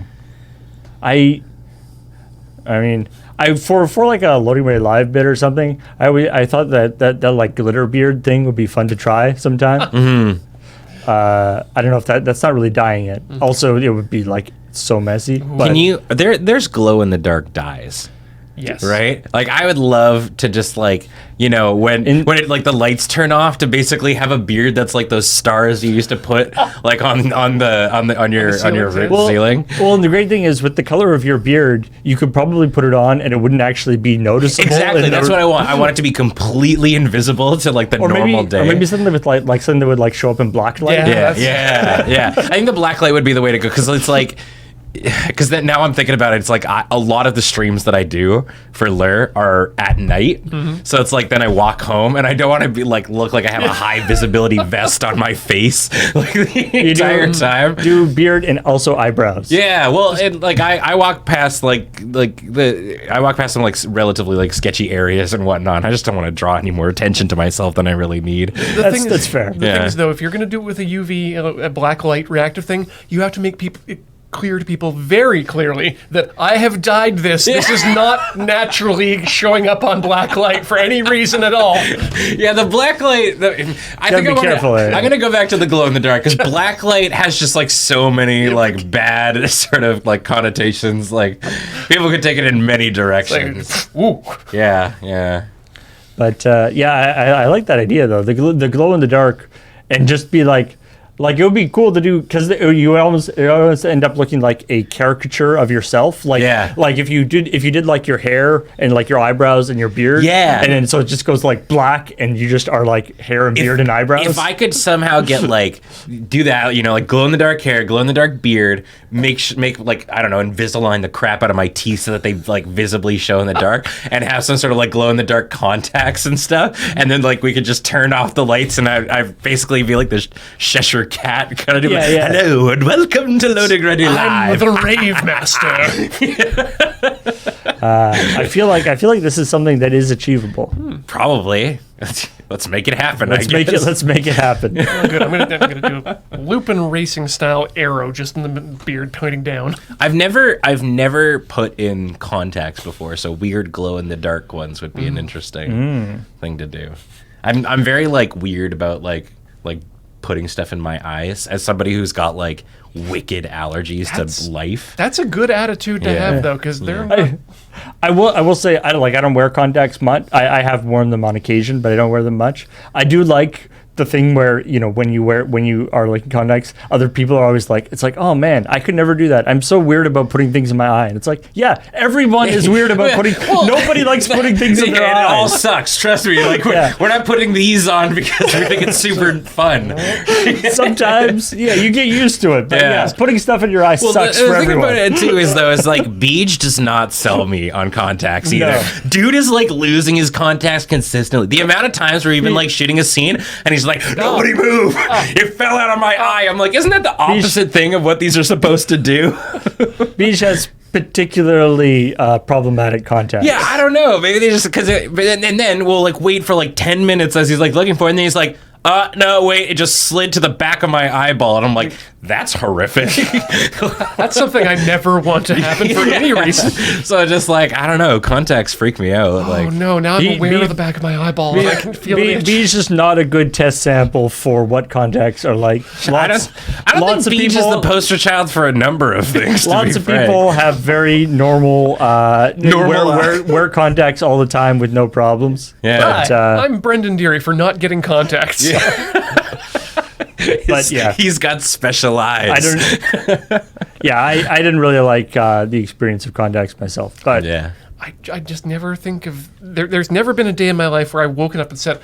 For like a Loading Ready Live bit or something, I thought that like glitter beard thing would be fun to try sometime. I don't know if that's not really dyeing it. Also, it would be like so messy. But Can you? There's glow in the dark dyes. Yes. Right? Like, I would love to just, like, you know, when it, like, the lights turn off, to basically have a beard that's like those stars you used to put, like, on your ceiling. Well, and the great thing is, with the color of your beard, you could probably put it on and it wouldn't actually be noticeable. Exactly. That's what I want. I want it to be completely invisible to, like, the normal day. Or maybe something with like something that would like show up in black light. Yeah. I think the black light would be the way to go, because it's like, because then now I'm thinking about it, it's like a lot of the streams that I do for LRR are at night, so it's like then I walk home and I don't want to be like look like I have a high visibility vest on my face like the entire time. Do beard and also eyebrows. Yeah, well, and like I walk past I walk past some like relatively like sketchy areas and whatnot. I just don't want to draw any more attention to myself than I really need. That's fair. The thing is, though, if you're going to do it with a UV, a black light reactive thing, you have to make people clear to people very clearly that I have dyed this. This is not naturally showing up on black light for any reason at all. Yeah, the black light. I'm gonna go back to the glow in the dark, because black light has just like so many like bad sort of like connotations. Like, people could take it in many directions. Woo. Yeah. But I like that idea though. The glow in the dark, and just be like it would be cool to do, because you almost end up looking like a caricature of yourself. Like, like if you did like your hair and like your eyebrows and your beard. Yeah. And then so it just goes like black, and you just are like hair and beard and eyebrows. If I could somehow get like do that, you know, like glow in the dark hair, glow in the dark beard, make like, I don't know, Invisalign the crap out of my teeth so that they like visibly show in the dark, and have some sort of like glow in the dark contacts and stuff, and then like we could just turn off the lights, and I basically be like this Cheshire cat kind of do hello and welcome to Loading Ready Live. I'm the rave master. I feel like this is something that is achievable. Probably. Let's make it happen. Let's make it happen. Oh, good. I'm gonna do a Lupin racing style arrow just in the beard pointing down. I've never put in contacts before, so weird glow in the dark ones would be an interesting thing to do. I'm very like weird about like putting stuff in my eyes, as somebody who's got like wicked allergies to life. That's a good attitude to have, though, because they're. I will say I don't wear contacts much. I have worn them on occasion, but I don't wear them much. I do like the thing where, you know, when you are like in contacts, other people are always like, it's like, oh man, I could never do that. I'm so weird about putting things in my eye. And it's like, yeah, everyone is weird about putting. Nobody likes putting things in their eye. It all sucks. Trust me. Like we're not putting these on because we think it's super fun. Sometimes, you get used to it. But putting stuff in your eye sucks for everyone. The thing about it too is like Beej does not sell me on contacts either. No. Dude is like losing his contacts consistently. The amount of times we're even like shooting a scene and he's like, nobody move. It fell out of my eye. I'm like, isn't that the opposite thing of what these are supposed to do? Beej has particularly problematic contacts. Yeah, I don't know. Maybe they just and then we'll like wait for like 10 minutes as he's like looking for it, and then he's like, no, wait, it just slid to the back of my eyeball. And I'm like, that's horrific. That's something I never want to happen for any reason. So just like, I don't know, contacts freak me out. Oh, no, now I'm aware of the back of my eyeball. And I can feel it. Beej is not a good test sample for what contacts are like. I don't think Beej is the poster child for a number of things. Lots of people have very normal wear contacts all the time with no problems. Yeah. But, I'm Brendan Deary for not getting contacts. Yeah. But he's got special eyes. I didn't really like the experience of contacts myself. But I just never think of there's never been a day in my life where I've woken up and said,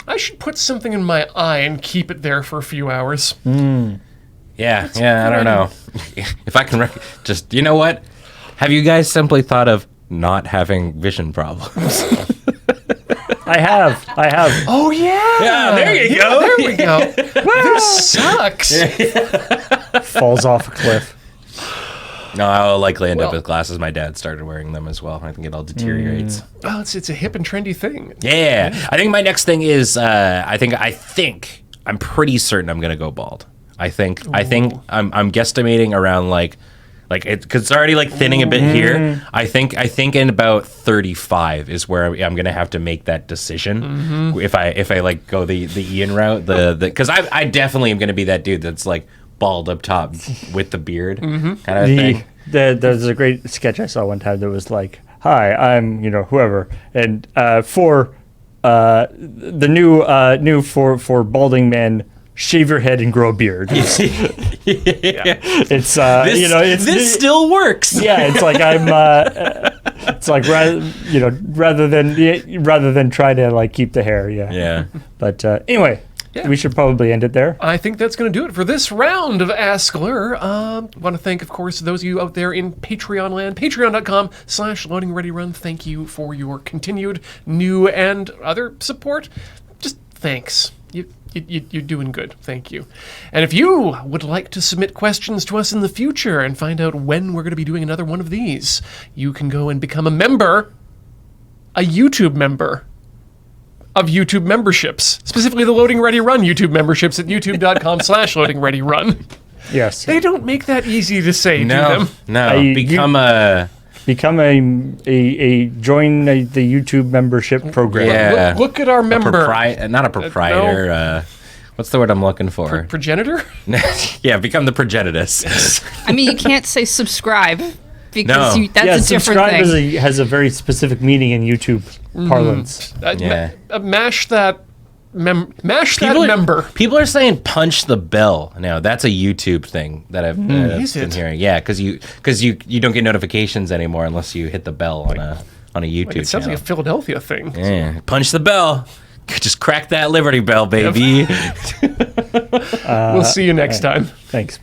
I should put something in my eye and keep it there for a few hours. I don't know. If I can just, you know what? Have you guys simply thought of not having vision problems? I have. Oh yeah. Yeah, there you go. There we go. This sucks. Falls off a cliff. No, I'll likely end up with glasses. My dad started wearing them as well. I think it all deteriorates. Well, it's a hip and trendy thing. Yeah. I think my next thing is I'm pretty certain I'm gonna go bald. I think I'm guesstimating around like because it's already like thinning a bit here. I think in about 35 is where I'm gonna have to make that decision. If I like go the Ian route, because I definitely am gonna be that dude that's like bald up top with the beard kind of thing. There's a great sketch I saw one time that was like, hi, I'm whoever, and for the new for balding men, shave your head and grow a beard. It's this still works. Yeah, it's like I'm. It's like rather than try to like keep the hair. Yeah. Yeah. But anyway, we should probably end it there. I think that's going to do it for this round of askLRR. Want to thank, of course, those of you out there in Patreon land, patreon.com/LoadingReadyRun. Thank you for your continued new and other support. Just thanks. You're doing good. Thank you. And if you would like to submit questions to us in the future and find out when we're going to be doing another one of these, you can go and become a YouTube member of YouTube memberships, specifically the Loading Ready Run YouTube memberships at youtube.com/LoadingReadyRun. Yes. They don't make that easy to say, do them? No. Become a join the YouTube membership program. Yeah. Look at our member. Not a proprietor. What's the word I'm looking for? Progenitor? Yeah, become the progenitus. I mean, you can't say subscribe because No. that's a different thing. Subscribe has a very specific meaning in YouTube parlance. Mash that member. People are saying punch the bell now. That's a YouTube thing that I've been hearing. Yeah, because you don't get notifications anymore unless you hit the bell on a YouTube It sounds channel. like a Philadelphia thing. Yeah, punch the bell. Just crack that Liberty Bell, baby. We'll see you next time. Thanks.